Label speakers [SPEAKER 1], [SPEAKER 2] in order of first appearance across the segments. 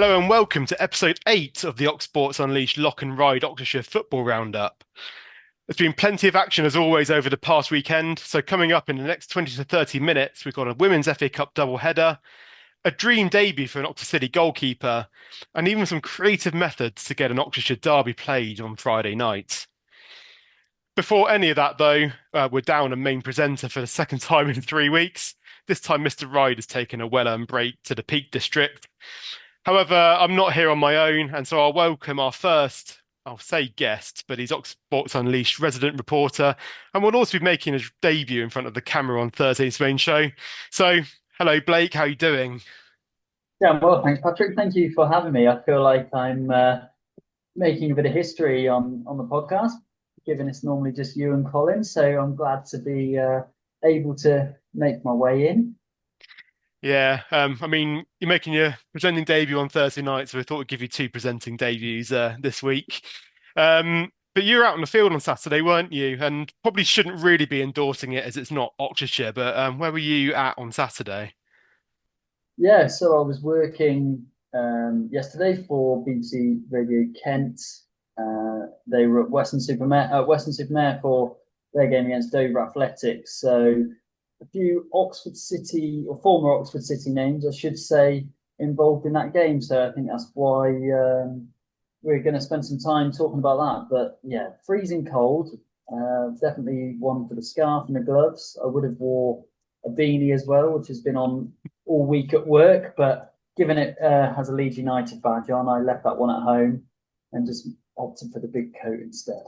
[SPEAKER 1] Hello and welcome to episode 8 of the Ox Sports Unleashed Lock and Ride Oxfordshire Football Roundup. There's been plenty of action as always over the past weekend, so coming up in the next 20 to 30 minutes, we've got a Women's FA Cup double-header, a dream debut for an Oxford City goalkeeper, and even some creative methods to get an Oxfordshire derby played on Friday night. Before any of that, though, we're down a main presenter for the second time in 3 weeks. This time, Mr. Ride has taken a well-earned break to the Peak District. However, I'm not here on my own, and so I'll welcome our first, I'll say guest, but he's Oxford Sports Unleashed resident reporter, and will also be making his debut in front of the camera on Thursday's main show. So, hello, Blake, how are you doing?
[SPEAKER 2] Yeah, well, thanks, Patrick. Thank you for having me. I feel like I'm making a bit of history on the podcast, given it's normally just you and Colin. So I'm glad to be able to make my way in.
[SPEAKER 1] Yeah, I mean, you're making your presenting debut on Thursday night, so I thought we'd give you two presenting debuts this week. But you were out on the field on Saturday, weren't you? And probably shouldn't really be endorsing it as it's not Oxfordshire, but where were you at on Saturday?
[SPEAKER 2] Yeah, so I was working yesterday for BBC Radio Kent. They were at Western Supermare for their game against Dover Athletics. So a few Oxford City or former Oxford City names, I should say, involved in that game. So I think that's why we're going to spend some time talking about that. But yeah, freezing cold. Definitely one for the scarf and the gloves. I would have wore a beanie as well, which has been on all week at work. But given it has a Leeds United badge on, I left that one at home and just opted for the big coat instead.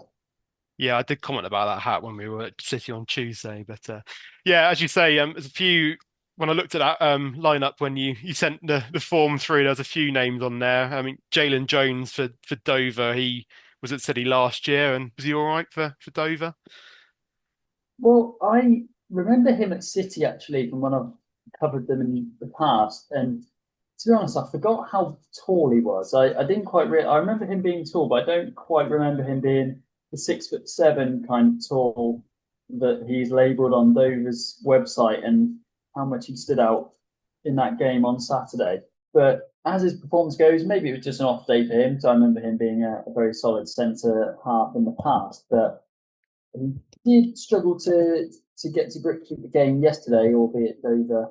[SPEAKER 1] Yeah, I did comment about that hat when we were at City on Tuesday, but yeah, as you say, there's a few. When I looked at that lineup when you sent the form through, there was a few names on there. I mean, Jalen Jones for Dover, he was at City last year, and was he all right for Dover?
[SPEAKER 2] Well, I remember him at City actually from when I've covered them in the past. And to be honest, I forgot how tall he was. I didn't I remember him being tall, but I don't quite remember him being the 6'7" kind of tall that he's labelled on Dover's website and how much he stood out in that game on Saturday. But as his performance goes, maybe it was just an off day for him. So I remember him being a very solid centre half in the past. But he did struggle to get to grips with the game yesterday, albeit Dover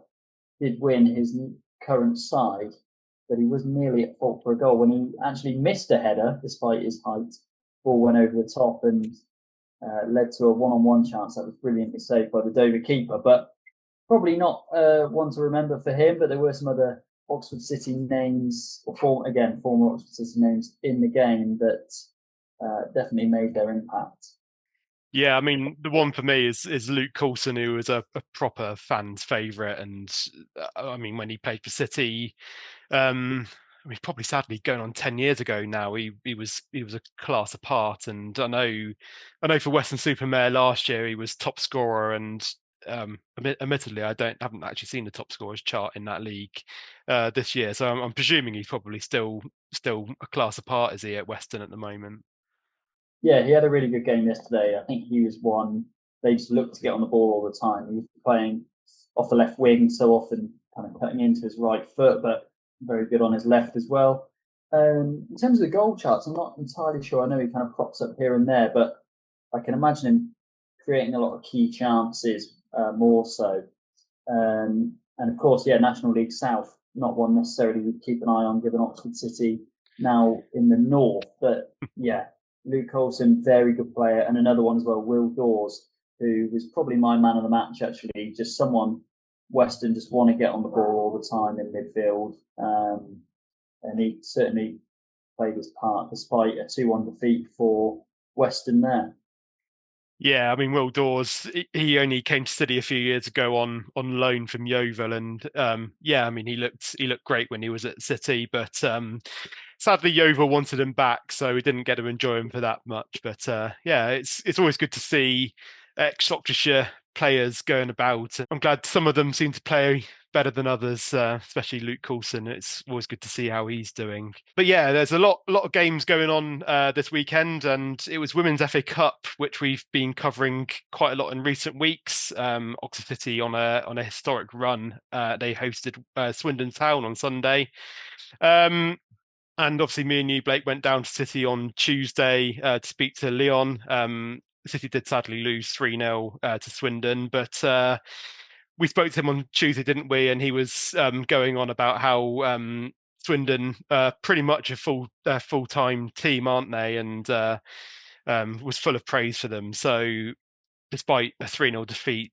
[SPEAKER 2] did win his current side, but he was nearly at fault for a goal when he actually missed a header despite his height. Ball went over the top and led to a one-on-one chance that was brilliantly saved by the Dover keeper. But probably not one to remember for him. But there were some other Oxford City names, or former Oxford City names in the game that definitely made their impact.
[SPEAKER 1] Yeah, I mean, the one for me is Luke Coulson, who was a proper fan's favourite, and I mean, when he played for City, I mean, probably sadly going on 10 years ago now, he was a class apart, and I know for Western-super-Mare last year he was top scorer, and admittedly, haven't actually seen the top scorers chart in that league this year, so I'm presuming he's probably still a class apart, is he, at Western at the moment?
[SPEAKER 2] Yeah, he had a really good game yesterday. I think he was one they just looked to get on the ball all the time. He was playing off the left wing so often, kind of cutting into his right foot, but very good on his left as well. In terms of the goal charts, I'm not entirely sure. I know he kind of props up here and there, but I can imagine him creating a lot of key chances more so. And of course, yeah, National League South, not one necessarily to keep an eye on given Oxford City now in the north. But yeah, Luke Colson, very good player. And another one as well, Will Dawes, who was probably my man of the match, actually. Just someone Western just want to get on the ball all the time in midfield. And he certainly played his part despite a 2-1 defeat for Western there.
[SPEAKER 1] Yeah, I mean, Will Dawes, he only came to City a few years ago on loan from Yeovil, and yeah, I mean, he looked great when he was at City, but sadly Yeovil wanted him back, so we didn't get to enjoy him for that much. But yeah, it's always good to see ex-Oxfordshire players going about. I'm glad some of them seem to play better than others, especially Luke Coulson. It's always good to see how he's doing. But yeah, there's a lot of games going on this weekend, and it was Women's FA Cup, which we've been covering quite a lot in recent weeks. Oxford City on a historic run. They hosted Swindon Town on Sunday. And obviously, me and you, Blake, went down to City on Tuesday to speak to Leon. City did sadly lose 3-0 to Swindon, but we spoke to him on Tuesday, didn't we? And he was going on about how Swindon pretty much a full-time team, aren't they? And was full of praise for them. So despite a 3-0 defeat,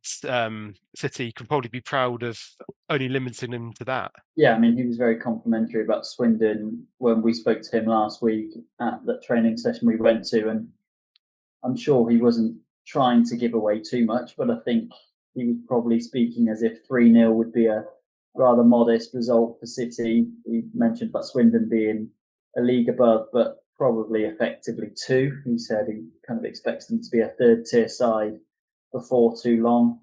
[SPEAKER 1] City can probably be proud of only limiting them to that.
[SPEAKER 2] Yeah, I mean, he was very complimentary about Swindon when we spoke to him last week at that training session we went to, and I'm sure he wasn't trying to give away too much, but I think he was probably speaking as if 3-0 would be a rather modest result for City. He mentioned about Swindon being a league above, but probably effectively two. He said he kind of expects them to be a third tier side before too long.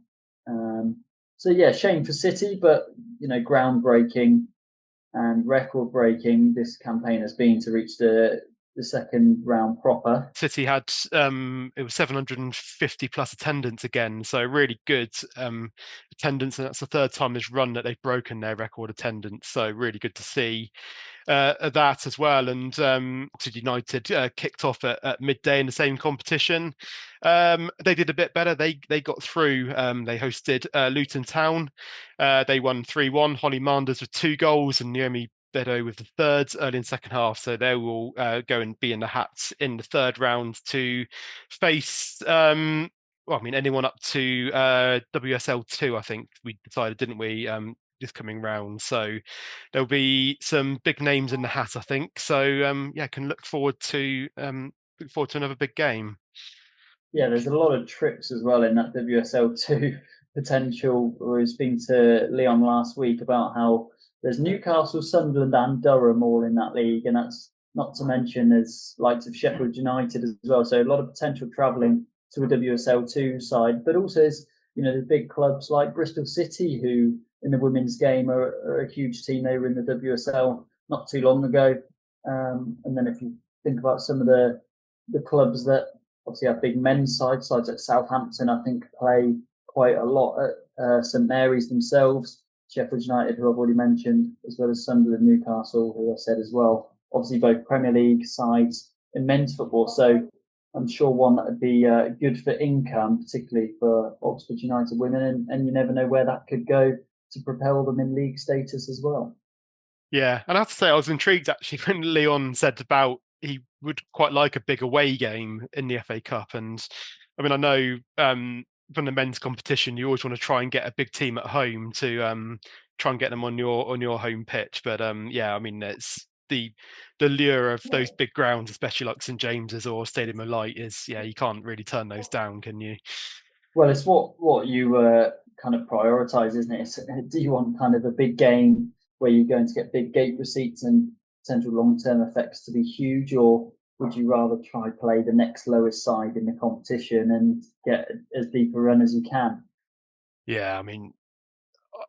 [SPEAKER 2] So yeah, shame for City, but groundbreaking and record breaking this campaign has been to reach the second round proper.
[SPEAKER 1] City had it was 750 plus attendance again, so really good attendance, and that's the third time this run that they've broken their record attendance. So really good to see that as well. And Oxford United kicked off at midday in the same competition. They did a bit better. They got through. They hosted Luton Town. They won 3-1. Holly Manders with 2 goals and Naomi Bedo with the third early in second half. So they will go and be in the hats in the third round to face well, I mean, anyone up to WSL2, I think we decided, didn't we, this coming round. So there'll be some big names in the hat, I think. So yeah, can look forward to another big game.
[SPEAKER 2] Yeah, there's a lot of trips as well in that WSL2 potential. I was speaking to Leon last week about how there's Newcastle, Sunderland, and Durham all in that league, and that's not to mention there's likes of Sheffield United as well. So a lot of potential travelling to a WSL2 side, but also there's the big clubs like Bristol City, who in the women's game are a huge team. They were in the WSL not too long ago, and then if you think about some of the clubs that obviously have big men's sides at Southampton, I think play quite a lot at St Mary's themselves. Sheffield United, who I've already mentioned, as well as Sunderland, Newcastle, who I said as well. Obviously, both Premier League sides in men's football. So I'm sure one that would be good for income, particularly for Oxford United women. And you never know where that could go to propel them in league status as well.
[SPEAKER 1] Yeah, and I have to say I was intrigued actually when Leon said about he would quite like a big away game in the FA Cup. And I mean, I know from the men's competition, you always want to try and get a big team at home to try and get them on your home pitch. But yeah, I mean, it's the lure of those big grounds, especially like St James's or Stadium of Light, is you can't really turn those down, can you?
[SPEAKER 2] Well, it's what you kind of prioritise, isn't it? Do you want kind of a big game where you're going to get big gate receipts and potential long-term effects to be huge, or would you rather try play the next lowest side in the competition and get as deep a run as you can?
[SPEAKER 1] Yeah, I mean,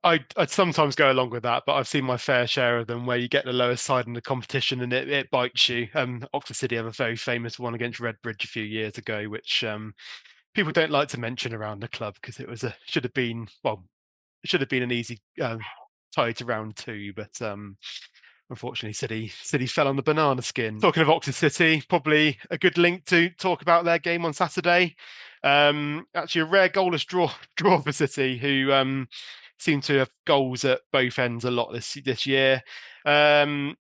[SPEAKER 1] I'd sometimes go along with that, but I've seen my fair share of them where you get the lowest side in the competition and it bites you. Oxford City have a very famous one against Redbridge a few years ago, which people don't like to mention around the club because it was it should have been an easy tie to round 2, but unfortunately, City fell on the banana skin. Talking of Oxford City, probably a good link to talk about their game on Saturday. Actually, a rare goalless draw for City, who seem to have goals at both ends a lot this year. After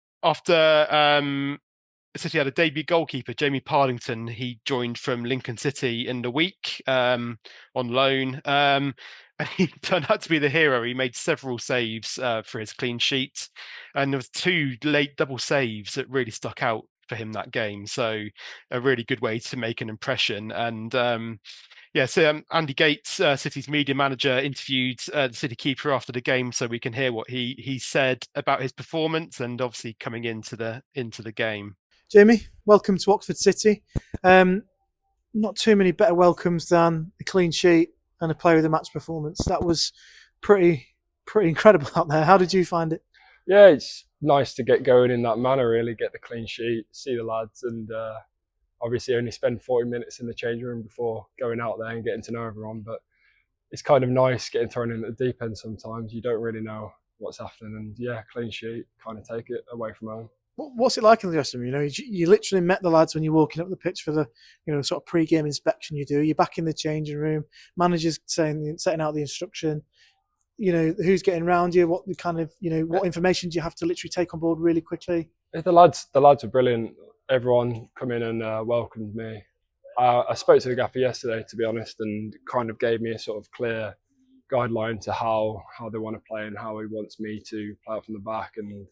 [SPEAKER 1] City had a debut goalkeeper, Jamie Parlington. He joined from Lincoln City in the week on loan. And he turned out to be the hero. He made several saves for his clean sheet. And there was 2 late double saves that really stuck out for him that game. So a really good way to make an impression. And so Andy Gates, City's media manager, interviewed the City keeper after the game, so we can hear what he said about his performance and obviously coming into the game.
[SPEAKER 3] Jamie, welcome to Oxford City. Not too many better welcomes than a clean sheet and a player of the match performance. That was pretty incredible out there. How did you find it?
[SPEAKER 4] Yeah, it's nice to get going in that manner, really, get the clean sheet, see the lads, and obviously only spend 40 minutes in the change room before going out there and getting to know everyone. But it's kind of nice getting thrown in at the deep end sometimes. You don't really know what's happening, and yeah, clean sheet, kind of take it away from home.
[SPEAKER 3] What's it like in the dressing room? You know, you literally met the lads when you're walking up the pitch for the, you know, sort of pre-game inspection you do. You're back in the changing room. Managers setting out the instruction. You know, who's getting around you? What kind of, you know, what information do you have to literally take on board really quickly?
[SPEAKER 4] The lads were brilliant. Everyone come in and welcomed me. I spoke to the gaffer yesterday, to be honest, and kind of gave me a sort of clear guideline to how they want to play and how he wants me to play out from the back and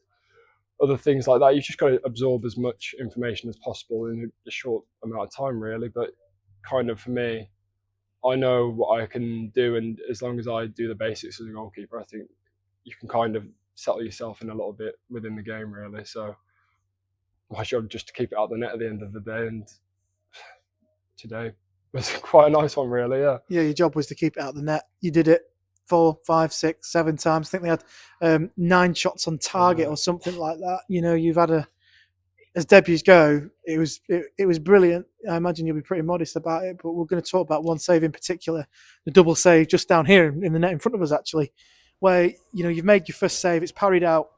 [SPEAKER 4] other things like that. You just got to absorb as much information as possible in a short amount of time, really. But kind of for me, I know what I can do, and as long as I do the basics as a goalkeeper, I think you can kind of settle yourself in a little bit within the game, really. So my job just to keep it out the net at the end of the day, and today was quite a nice one, really.
[SPEAKER 3] Yeah, your job was to keep it out the net. You did it 4, 5, 6, 7 times. I think they had 9 shots on target or something like that. You know, you've had as debuts go, it was brilliant. I imagine you'll be pretty modest about it, but we're going to talk about one save in particular, the double save just down here in the net in front of us, actually, where, you know, you've made your first save, it's parried out,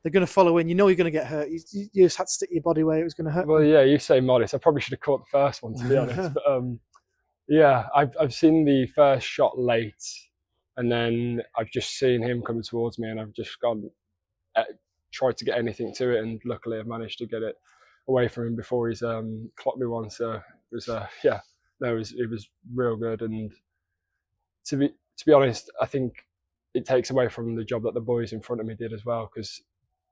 [SPEAKER 3] they're going to follow in, you know you're going to get hurt. You just had to stick your body where it was going to hurt.
[SPEAKER 4] Well, yeah, you say modest. I probably should have caught the first one, to be honest. But yeah, I've seen the first shot late, and then I've just seen him coming towards me, and I've just gone, tried to get anything to it, and luckily I've managed to get it away from him before he's clocked me one. So it was it was real good. And to be honest, I think it takes away from the job that the boys in front of me did as well, because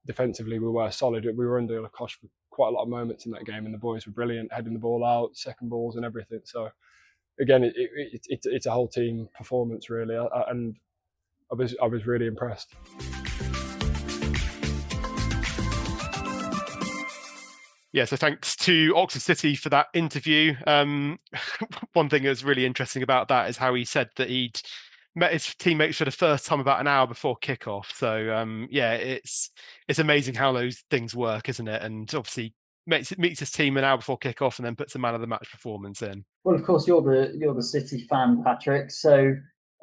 [SPEAKER 4] defensively we were solid. We were under Lacoste for quite a lot of moments in that game, and the boys were brilliant, heading the ball out, second balls and everything. So again, it's a whole team performance, really, and I was really impressed.
[SPEAKER 1] Yeah, so thanks to Oxford City for that interview. One thing that was really interesting about that is how he said that he'd met his teammates for the first time about an hour before kickoff. So yeah, it's amazing how those things work, isn't it? And obviously meets his team an hour before kickoff and then puts a man of the match performance in.
[SPEAKER 2] Well, of course, you're the City fan, Patrick. So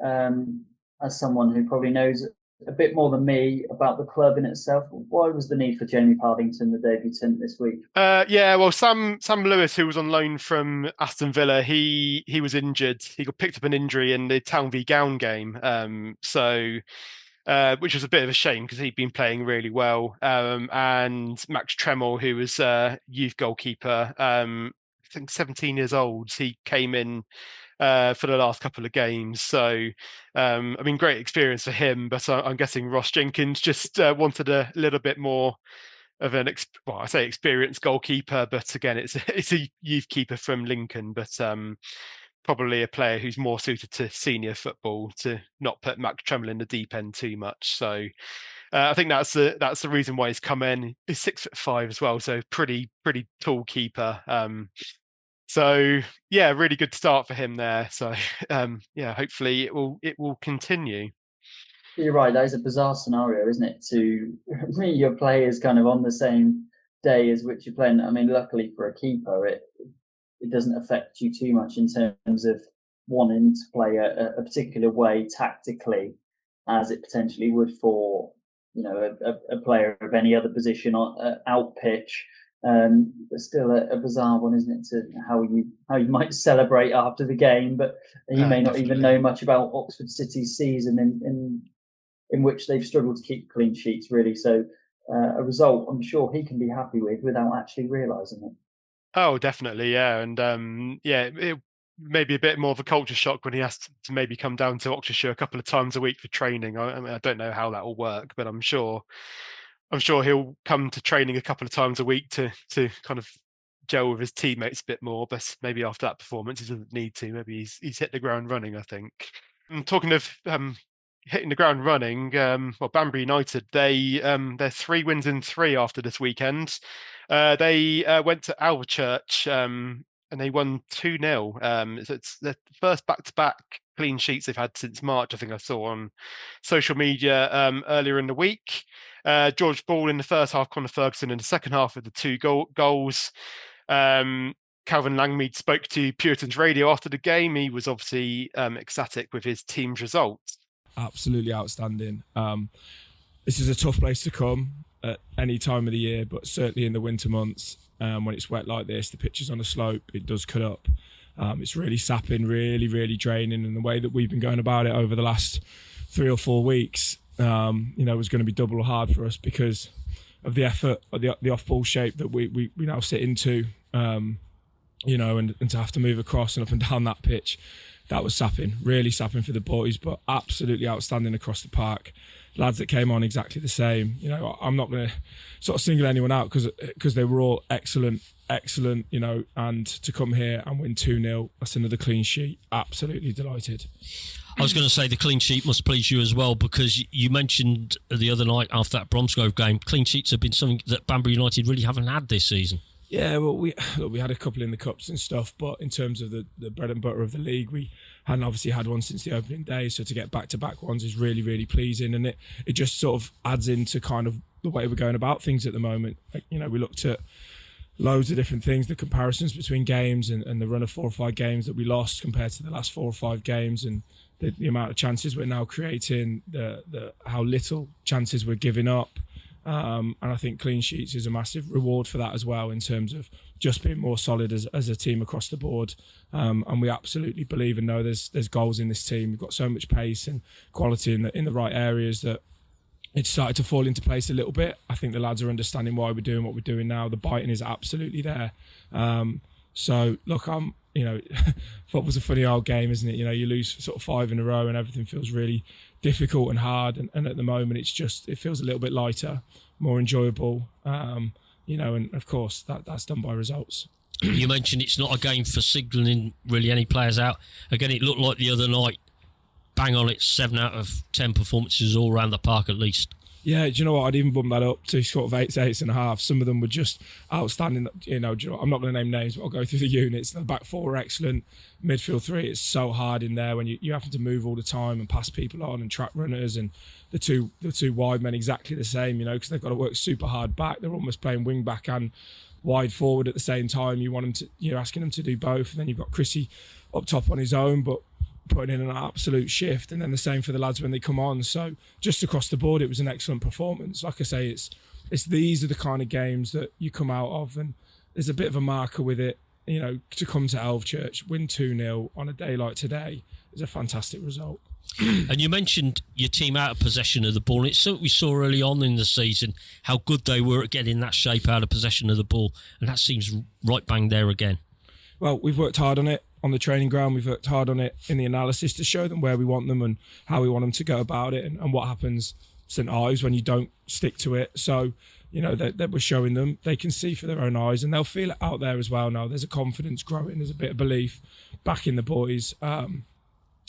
[SPEAKER 2] as someone who probably knows a bit more than me about the club in itself, why was the need for Jamie Partington, the debutant, this week?
[SPEAKER 1] Yeah, well, Sam Lewis, who was on loan from Aston Villa, he was injured. He got picked up an injury in the Town v Gown game, which was a bit of a shame because he'd been playing really well. And Max Tremmel, who was youth goalkeeper, I think 17 years old, he came in for the last couple of games. So, I mean, great experience for him, but I'm guessing Ross Jenkins just wanted a little bit more of an, I say experienced goalkeeper, but again, it's a youth keeper from Lincoln, but probably a player who's more suited to senior football, to not put Max Tremmel in the deep end too much. So I think that's the reason why he's come in. He's 6'5" as well, so pretty tall keeper. So yeah, really good start for him there. So yeah, hopefully it will continue.
[SPEAKER 2] You're right. That is a bizarre scenario, isn't it? To meet your players kind of on the same day as which you're playing. I mean, luckily for a keeper, it doesn't affect you too much in terms of wanting to play a particular way tactically, as it potentially would for, you know, a player of any other position on out pitch. But still a bizarre one, isn't it? To how you might celebrate after the game, but you may not even know much about Oxford City's season in which they've struggled to keep clean sheets, really. So a result I'm sure he can be happy with without actually realising it.
[SPEAKER 1] Oh, definitely, yeah, and yeah, it may be a bit more of a culture shock when he has to maybe come down to Oxfordshire a couple of times a week for training. I mean, I don't know how that will work, but I'm sure he'll come to training a couple of times a week to kind of gel with his teammates a bit more. But maybe after that performance, he doesn't need to. Maybe he's hit the ground running, I think. And talking of hitting the ground running, well, Banbury United, they're 3 wins in 3 after this weekend. They went to Alvechurch and they won 2-0. So it's the first back-to-back clean sheets they've had since March. I think I saw on social media earlier in the week. George Ball in the first half, Conor Ferguson in the second half with the 2 goals. Calvin Langmead spoke to Puritan's Radio after the game. He was obviously ecstatic with his team's results.
[SPEAKER 5] Absolutely outstanding. This is a tough place to come. at any time of the year, but certainly in the winter months, when it's wet like this, the pitch is on a slope, it does cut up. It's really sapping, really, really draining, and the way that we've been going about it over the last 3 or 4 weeks, was going to be double hard for us because of the effort, the off-ball shape that we now sit into, and to have to move across and up and down that pitch. That was sapping, really sapping for the boys, but absolutely outstanding across the park. Lads that came on exactly the same. I'm not going to sort of single anyone out because they were all excellent, and to come here and win 2-0, that's another clean sheet. Absolutely delighted.
[SPEAKER 6] I was going to say the clean sheet must please you as well, because you mentioned the other night after that Bromsgrove game, clean sheets have been something that Banbury United really haven't had this season. Yeah,
[SPEAKER 5] well, we had a couple in the cups and stuff, but in terms of the bread and butter of the league, we hadn't obviously had one since the opening day, so to get back-to-back ones is really, really pleasing, and it just sort of adds into kind of the way we're going about things at the moment. We looked at loads of different things, the comparisons between games and the run of 4 or 5 games that we lost compared to the last 4 or 5 games, and the amount of chances we're now creating, the how little chances we're giving up. And I think clean sheets is a massive reward for that as well, in terms of just being more solid as a team across the board. And we absolutely believe and know there's goals in this team. We've got so much pace and quality in the right areas that it's started to fall into place a little bit. I think the lads are understanding why we're doing what we're doing now. The biting is absolutely there. So look, football's a funny old game, isn't it? You lose sort of 5 in a row and everything feels really difficult and hard. And at the moment, it feels a little bit lighter, more enjoyable. And of course that's done by results.
[SPEAKER 6] You mentioned it's not a game for signalling really any players out. Again, it looked like the other night, bang on it, 7 out of 10 performances all around the park at least.
[SPEAKER 5] Yeah, do you know what? I'd even bump that up to sort of 8.5. Some of them were just outstanding. I'm not going to name names, but I'll go through the units. The back 4 were excellent. Midfield 3 is so hard in there when you having to move all the time and pass people on and track runners, and the two wide men exactly the same. Because they've got to work super hard back. They're almost playing wing back and wide forward at the same time. You want them to, you're asking them to do both, and then you've got Chrissy up top on his own, but putting in an absolute shift, and then the same for the lads when they come on. So just across the board, it was an excellent performance. Like I say, it's these are the kind of games that you come out of, and there's a bit of a marker with it. To come to Elvechurch, win 2-0 on a day like today is a fantastic result.
[SPEAKER 6] And you mentioned your team out of possession of the ball. It's something we saw early on in the season, how good they were at getting that shape out of possession of the ball, and that seems right bang there again.
[SPEAKER 5] Well, we've worked hard on it on the training ground. We've worked hard on it in the analysis to show them where we want them and how we want them to go about it, and what happens St Ives when you don't stick to it. So, that we're showing them, they can see for their own eyes, and they'll feel it out there as well now. There's a confidence growing, there's a bit of belief back in the boys, and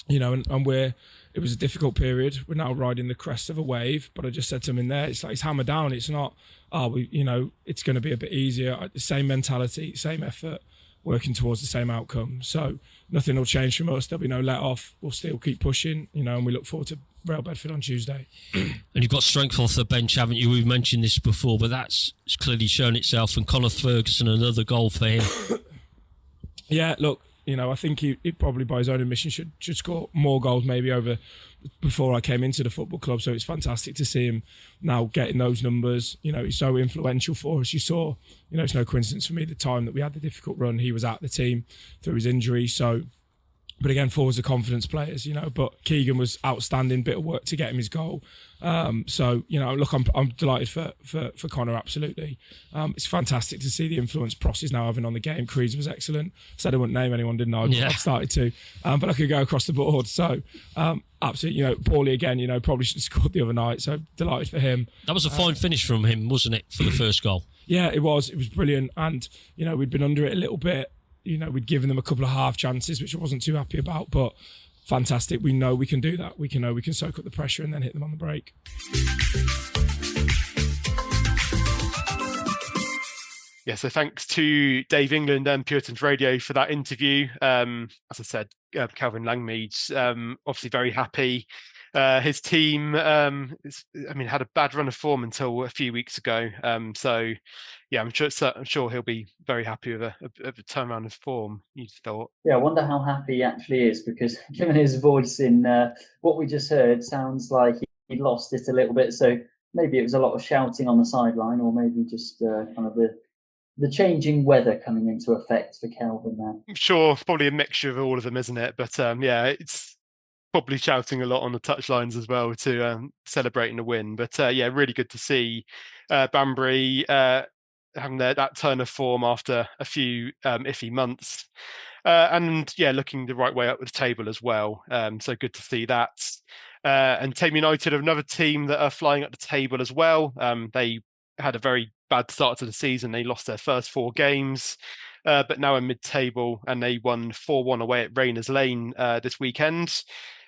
[SPEAKER 5] it was a difficult period. We're now riding the crest of a wave, but I just said to them in there, it's like, it's hammer down. It's not, it's going to be a bit easier. Same mentality, same effort, working towards the same outcome. So nothing will change from us. There'll be no let off. We'll still keep pushing, and we look forward to Real Bedford on Tuesday.
[SPEAKER 6] And you've got strength off the bench, haven't you? We've mentioned this before, but that's clearly shown itself. And Conor Ferguson, another goal for him.
[SPEAKER 5] Yeah, look, I think he probably by his own admission should score more goals maybe over before I came into the football club. So it's fantastic to see him now getting those numbers. He's so influential for us. You saw, it's no coincidence for me the time that we had the difficult run, he was out the team through his injury. So, but again, forwards are confidence players, but Keegan was outstanding, bit of work to get him his goal. So, look, I'm delighted for Conor, absolutely. It's fantastic to see the influence Pross is now having on the game. Creeds was excellent. Said I wouldn't name anyone, didn't I?
[SPEAKER 6] Yeah.
[SPEAKER 5] I've started to, but I could go across the board. So, absolutely, Paulie again, probably should have scored the other night. So delighted for him.
[SPEAKER 6] That was a fine finish from him, wasn't it, for the first goal?
[SPEAKER 5] Yeah, it was. It was brilliant. And, we'd been under it a little bit. We'd given them a couple of half chances, which I wasn't too happy about, but fantastic. We know we can do that. We can soak up the pressure and then hit them on the break.
[SPEAKER 1] Yeah, so thanks to Dave England and Puritans Radio for that interview. As I said, Calvin Langmead's obviously very happy. His team, had a bad run of form until a few weeks ago. So, yeah, I'm sure he'll be very happy with a turnaround of form. You thought?
[SPEAKER 2] Yeah, I wonder how happy he actually is, because given his voice in what we just heard, sounds like he lost it a little bit. So maybe it was a lot of shouting on the sideline, or maybe just kind of the changing weather coming into effect for Kelvin there.
[SPEAKER 1] I'm sure probably a mixture of all of them, isn't it? But yeah, it's probably shouting a lot on the touchlines as well to celebrating the win. But yeah, really good to see Banbury having that turn of form after a few iffy months. And yeah, looking the right way up the table as well. So good to see that. And Thame United, another team that are flying up the table as well. They had a very bad start to the season. They lost their first 4 games, but now in mid-table, and they won 4-1 away at Rayners Lane this weekend.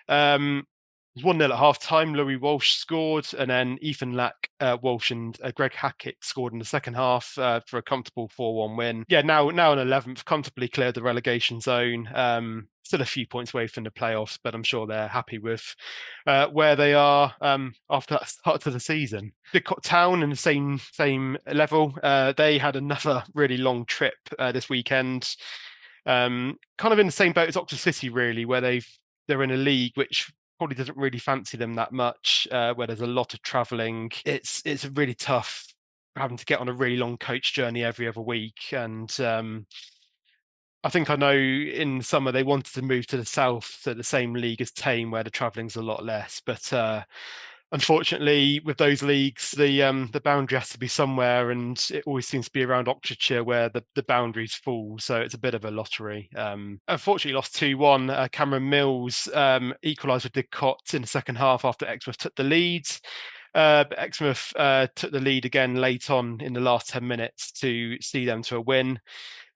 [SPEAKER 1] It was 1-0 at half-time. Louis Walsh scored, and then Ethan Lack, Walsh and Greg Hackett scored in the second half for a comfortable 4-1 win. Yeah, now in 11th, comfortably cleared the relegation zone. Still a few points away from the playoffs, but I'm sure they're happy with where they are after that start to the season. Didcot Town in the same level. They had another really long trip this weekend. Kind of in the same boat as Oxford City, really, where they're in a league which probably doesn't really fancy them that much, where there's a lot of travelling. It's really tough having to get on a really long coach journey every other week. And I think I know in summer they wanted to move to the south, to the same league as Thame, where the travelling's a lot less. But unfortunately, with those leagues, the boundary has to be somewhere, and it always seems to be around Oxfordshire where the boundaries fall. So it's a bit of a lottery. Unfortunately, lost 2-1. Cameron Mills equalised with Didcot in the second half after Exmouth took the lead. But Exmouth took the lead again late on in the last 10 minutes to see them to a win.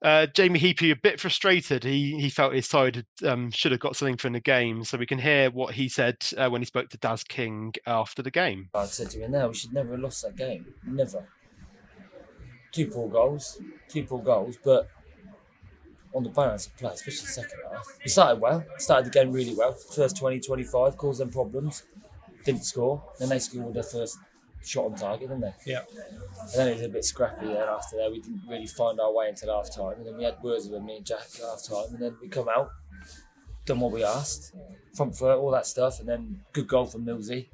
[SPEAKER 1] Jamie Heapy a bit frustrated. He felt his side should have got something from the game. So we can hear what he said when he spoke to Daz King after the game.
[SPEAKER 7] I said to him, "No, we should never have lost that game. Never. 2 poor goals, but on the balance of play, especially the second half, we started well. Started the game really well. First 20, 25 caused them problems. Didn't score. Then they scored their first shot on target, didn't they?
[SPEAKER 3] Yeah.
[SPEAKER 7] And then it was a bit scrappy. Then after that, we didn't really find our way until half time. And then we had words with me and Jack at half time. And then we come out, done what we asked, front foot, all that stuff. And then good goal from Millsy.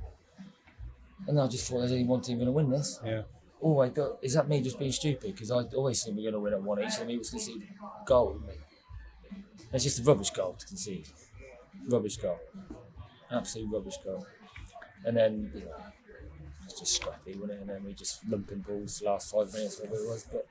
[SPEAKER 7] And I just thought there's only one team going to win this.
[SPEAKER 3] Yeah.
[SPEAKER 7] Always, but is that me just being stupid? Because I always think we're going to win at 1 each, and he was conceding a goal. It's just a rubbish goal to concede. Rubbish goal. Absolute rubbish goal. And then, it's just scrappy, wasn't it? And then we just lumping balls the last 5 minutes, whatever it was. But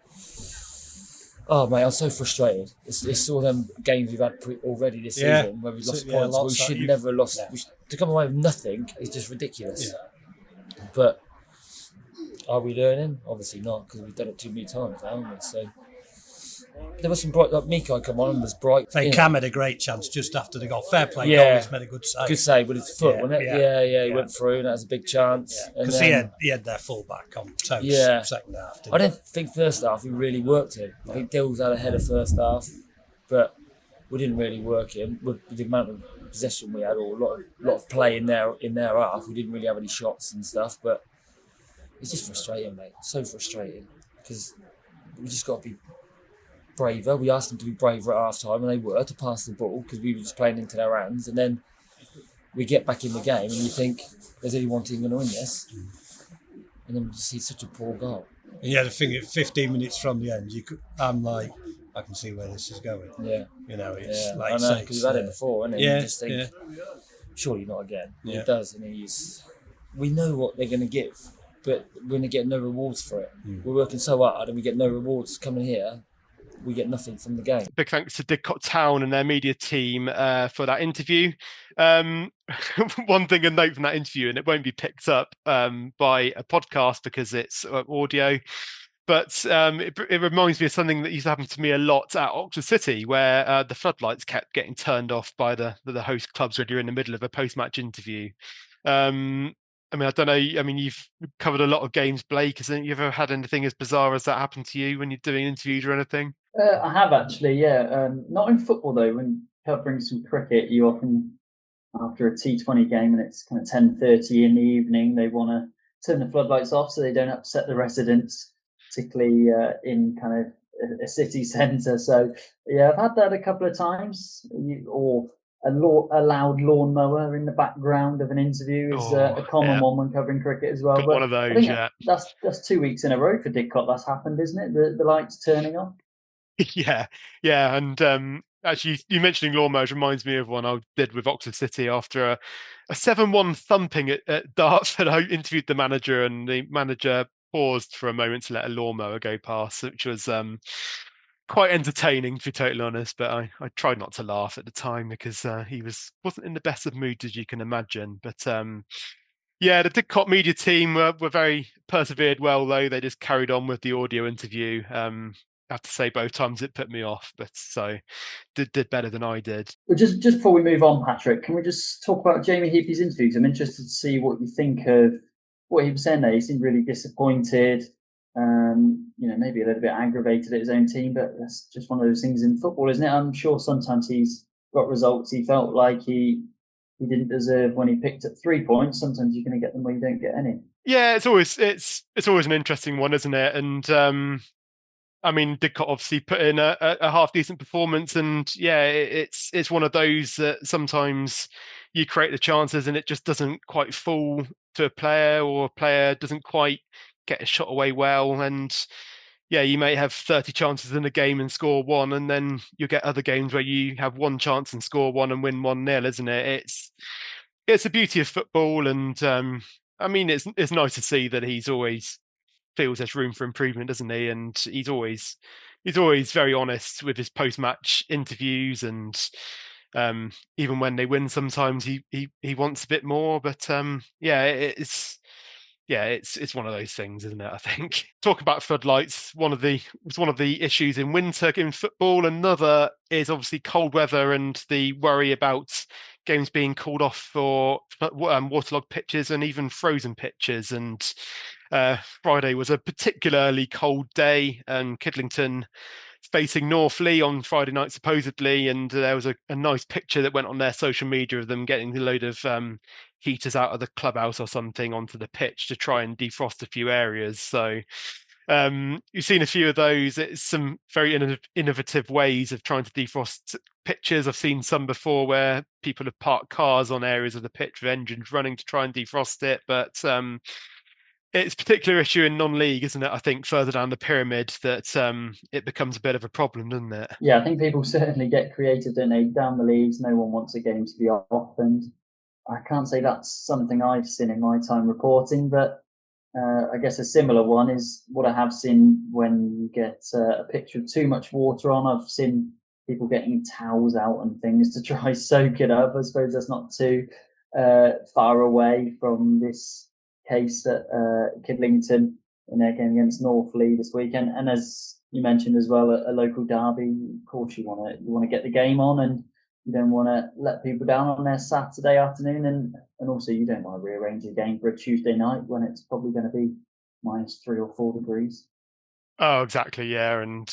[SPEAKER 7] oh mate, I'm so frustrated. It's all them games we've had already this season where we've lost points. We should never have lost. To come away with nothing is just ridiculous. Yeah. But are we learning? Obviously not, because we've done it too many times now, haven't we? So there was some bright, like Miko come on and was bright.
[SPEAKER 8] Cam had a great chance just after the goal. Fair play goal, he's made a good save.
[SPEAKER 7] Good save with his foot, wasn't it? Yeah, he went through and that was a big chance.
[SPEAKER 8] Because he had their full back on toast second half.
[SPEAKER 7] I didn't think first half we really worked him. I think Dills had a header first half, but we didn't really work him. With the amount of possession we had, or a lot of play in their half, we didn't really have any shots and stuff, but it's just frustrating, mate. So frustrating, because we just got to be braver. We asked them to be braver at half time, and they were, to pass the ball, because we were just playing into their hands. And then we get back in the game, and you think there's only one team going to win this, and then we just see such a poor goal.
[SPEAKER 8] And yeah, the thing, 15 minutes from the end, I'm like, I can see where this is going.
[SPEAKER 7] Yeah,
[SPEAKER 8] it's like
[SPEAKER 7] I know, because we've had it before, and you just think, surely not again.
[SPEAKER 8] Yeah.
[SPEAKER 7] It does, and we know what they're going to give, but we're going to get no rewards for it. We're working so hard, and we get no rewards coming here. We get nothing from the game.
[SPEAKER 1] Big thanks to Didcot Town and their media team for that interview. One thing to note from that interview, and it won't be picked up by a podcast because it's audio, but it reminds me of something that used to happen to me a lot at Oxford City, where the floodlights kept getting turned off by the host clubs when you're in the middle of a post-match interview. I mean, I don't know. I mean, you've covered a lot of games, Blake. Hasn't you ever had anything as bizarre as that happen to you when you're doing interviews or anything?
[SPEAKER 2] I have actually, yeah. Not in football though. When covering some cricket, you often, after a T20 game and it's kind of 10:30 in the evening, they want to turn the floodlights off so they don't upset the residents, particularly in kind of a city centre. So yeah, I've had that a couple of times. Or a loud lawnmower in the background of an interview is a common one when covering cricket as well.
[SPEAKER 1] Got
[SPEAKER 2] But
[SPEAKER 1] one of those,
[SPEAKER 2] I think
[SPEAKER 1] yeah.
[SPEAKER 2] that's 2 weeks in a row for Didcot that's happened, isn't it? The lights turning on.
[SPEAKER 1] Yeah, and actually, you mentioning lawnmowers reminds me of one I did with Oxford City after a 7-1 thumping at Dartford. I interviewed the manager, and the manager paused for a moment to let a lawnmower go past, which was quite entertaining, to be totally honest. But I tried not to laugh at the time because he wasn't in the best of moods, as you can imagine. But yeah, the Didcot media team were very persevered well, though. They just carried on with the audio interview. I have to say, both times it put me off, but so did better than I did.
[SPEAKER 2] But just before we move on, Patrick, can we just talk about Jamie Heapy's interviews? I'm interested to see what you think of what he was saying there. He seemed really disappointed, maybe a little bit aggravated at his own team, but that's just one of those things in football, isn't it? I'm sure sometimes he's got results he felt like he didn't deserve when he picked up 3 points. Sometimes you're going to get them where you don't get any.
[SPEAKER 1] Yeah, it's always an interesting one, isn't it? And I mean, Didcot obviously put in a half decent performance, and yeah, it's one of those that sometimes you create the chances and it just doesn't quite fall to a player, or a player doesn't quite get a shot away well, and yeah, you may have 30 chances in a game and score one, and then you get other games where you have one chance and score one and win 1-0, isn't it? It's the beauty of football, and I mean, it's nice to see that he's always feels there's room for improvement, doesn't he? And he's always very honest with his post-match interviews, and even when they win, sometimes he wants a bit more. But it's one of those things, isn't it? I think. Talk about floodlights. One of the issues in winter in football. Another is obviously cold weather and the worry about games being called off for waterlogged pitches and even frozen pitches. And Friday was a particularly cold day, and Kidlington facing North Leigh on Friday night, supposedly, and there was a nice picture that went on their social media of them getting a load of heaters out of the clubhouse or something onto the pitch to try and defrost a few areas. So you've seen a few of those. It's some very innovative ways of trying to defrost pitches. I've seen some before where people have parked cars on areas of the pitch with engines running to try and defrost it, but it's a particular issue in non-league, isn't it? I think further down the pyramid that it becomes a bit of a problem, doesn't it?
[SPEAKER 2] Yeah, I think people certainly get creative, don't they? Down the leagues, no one wants a game to be off, and I can't say that's something I've seen in my time reporting, but I guess a similar one is what I have seen when you get a picture of too much water on. I've seen people getting towels out and things to try soak it up. I suppose that's not too far away from this case at Kidlington in their game against North Leigh this weekend. And as you mentioned as well, a local derby, of course you want to get the game on, and you don't want to let people down on their Saturday afternoon, and also you don't want to rearrange a game for a Tuesday night when it's probably going to be -3 or 4 degrees.
[SPEAKER 1] Oh, exactly, yeah, and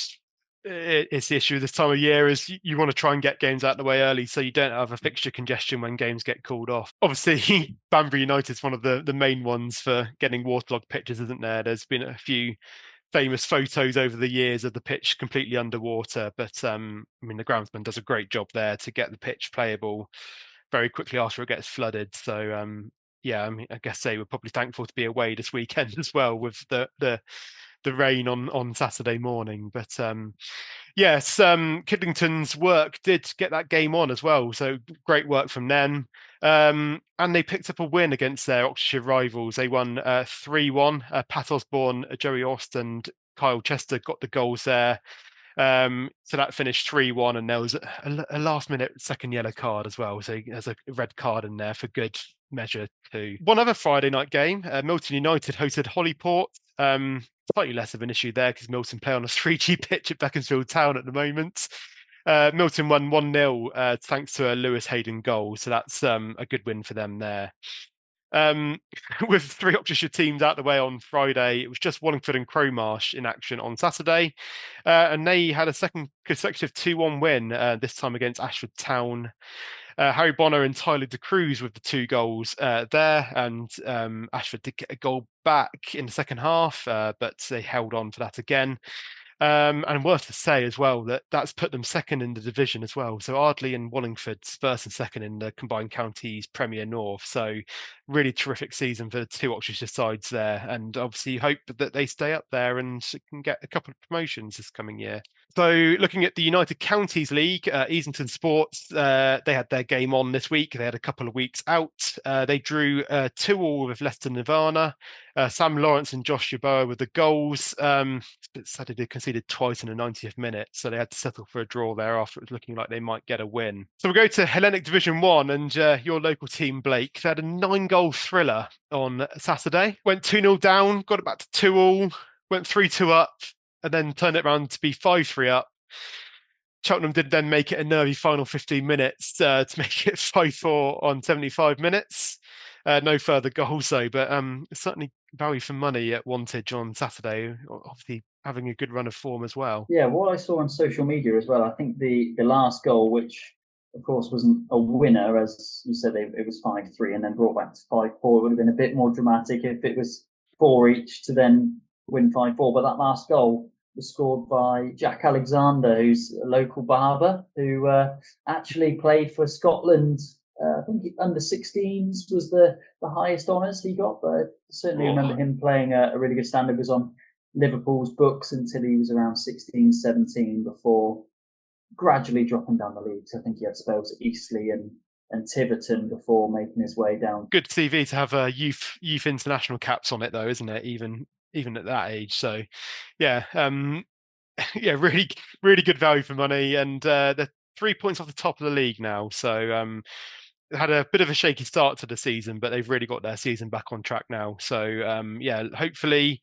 [SPEAKER 1] it's the issue this time of year is you want to try and get games out of the way early so you don't have a fixture congestion when games get called off. Obviously, Banbury United's one of the main ones for getting waterlogged pitches, isn't there? There's been a few famous photos over the years of the pitch completely underwater, but I mean, the groundsman does a great job there to get the pitch playable very quickly after it gets flooded. So yeah, I mean, I guess they were probably thankful to be away this weekend as well with the rain on Saturday morning. But yes, Kidlington's work did get that game on as well, so great work from them. And they picked up a win against their Oxfordshire rivals. They won 3-1. Pat Osborne, Joey Ost and Kyle Chester got the goals there. So that finished 3-1, and there was a last-minute second yellow card as well. So there's a red card in there for good measure too. One other Friday night game, Milton United hosted Hollyport. Slightly less of an issue there because Milton play on a 3G pitch at Beaconsfield Town at the moment. Milton won 1-0 thanks to a Lewis Hayden goal, so that's a good win for them there. With 3 Oxfordshire teams out the way on Friday, it was just Wallingford and Crowmarsh in action on Saturday, and they had a second consecutive 2-1 win, this time against Ashford Town. Harry Bonner and Tyler De Cruz with the 2 goals there, and Ashford did get a goal back in the second half, but they held on for that again. And worth to say as well that that's put them second in the division as well. So Ardley and Wallingford's first and second in the combined counties Premier North. So really terrific season for the two Oxfordshire sides there. And obviously hope that they stay up there and can get a couple of promotions this coming year. So looking at the United Counties League, Easington Sports, they had their game on this week. They had a couple of weeks out. They drew 2-2 with Leicester Nirvana. Sam Lawrence and Josh Yeboah with the goals. Sadly, they conceded twice in the 90th minute, so they had to settle for a draw there after it was looking like they might get a win. So we'll go to Hellenic Division 1 and your local team, Blake. They had a 9-goal thriller on Saturday. Went 2-0 down, got it back to 2-2, went 3-2 up, and then turned it around to be 5-3 up. Cheltenham did then make it a nervy final 15 minutes to make it 5-4 on 75 minutes. No further goals though, but certainly value for money at Wantage on Saturday, obviously having a good run of form as well.
[SPEAKER 2] Yeah, what I saw on social media as well, I think the last goal, which of course wasn't a winner, as you said, it was 5-3 and then brought back to 5-4. It would have been a bit more dramatic if it was 4 each to then win 5-4. But that last goal was scored by Jack Alexander, who's a local barber, who actually played for Scotland. I think under 16s was the highest honours he got, but I certainly remember him playing a really good standard. Was on Liverpool's books until he was around 16, 17 before gradually dropping down the leagues. I think he had spells at Eastleigh and Tiverton before making his way down.
[SPEAKER 1] Good CV to have youth international caps on it though, isn't it? Even at that age. So yeah, yeah, really good value for money, and they're 3 points off the top of the league now. So had a bit of a shaky start to the season, but they've really got their season back on track now. So yeah, hopefully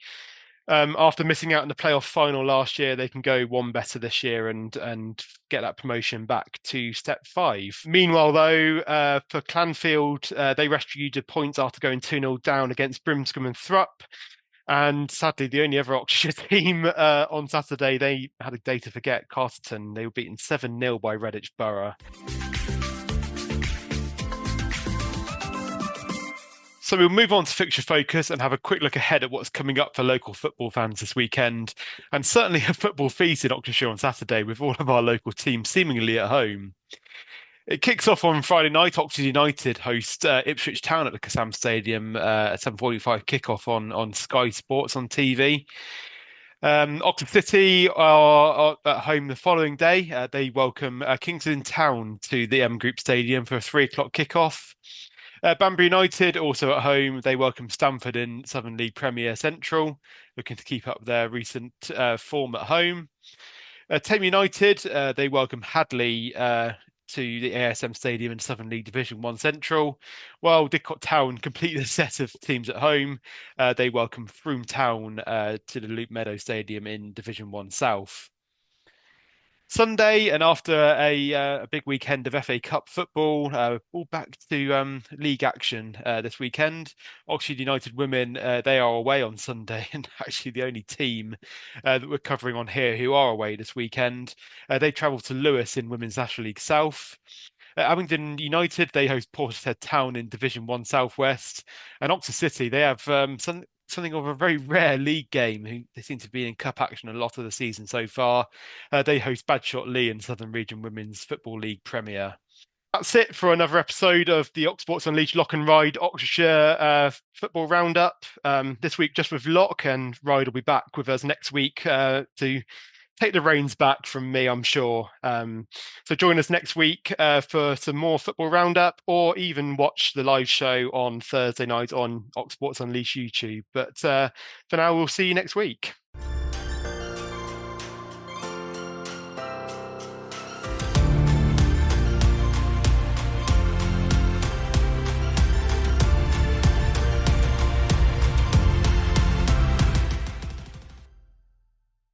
[SPEAKER 1] after missing out in the playoff final last year, they can go one better this year and get that promotion back to step 5. Meanwhile, though, for Clanfield, they rescued a point after going 2-0 down against Brimscombe and Thrupp. And sadly, the only other Oxfordshire team on Saturday, they had a day to forget, Carterton. They were beaten 7-0 by Redditch Borough. So we'll move on to fixture focus and have a quick look ahead at what's coming up for local football fans this weekend. And certainly a football feast in Oxfordshire on Saturday with all of our local teams seemingly at home. It kicks off on Friday night. Oxford United host Ipswich Town at the Kassam Stadium at 7:45 kickoff on Sky Sports on TV. Oxford City are at home the following day. They welcome Kidlington Town to the MGroup Stadium for a 3:00 kickoff. Banbury United also at home. They welcome Stamford in Southern League Premier Central, looking to keep up their recent form at home. Thame United, they welcome Ardley to the ASM Stadium in Southern League Division 1 Central, while Didcot Town complete the set of teams at home. They welcome Frome Town to the Loop Meadow Stadium in Division 1 South. Sunday, and after a big weekend of FA Cup football, all back to league action this weekend. Oxford United women, they are away on Sunday, and actually the only team that we're covering on here who are away this weekend. They travel to Lewis in Women's National League South. Abingdon United, they host Portishead Town in Division 1 Southwest. And Oxford City, they have something of a very rare league game. They seem to be in cup action a lot of the season so far. They host Badshot Leigh in Southern Region Women's Football League Premier. That's it for another episode of the Oxsports Unleashed Lock and Ride Oxfordshire Football Roundup. This week just with Lock, and Ride will be back with us next week to take the reins back from me, I'm sure. So join us next week for some more football roundup, or even watch the live show on Thursday night on Oxsports Unleashed YouTube. But for now, we'll see you next week.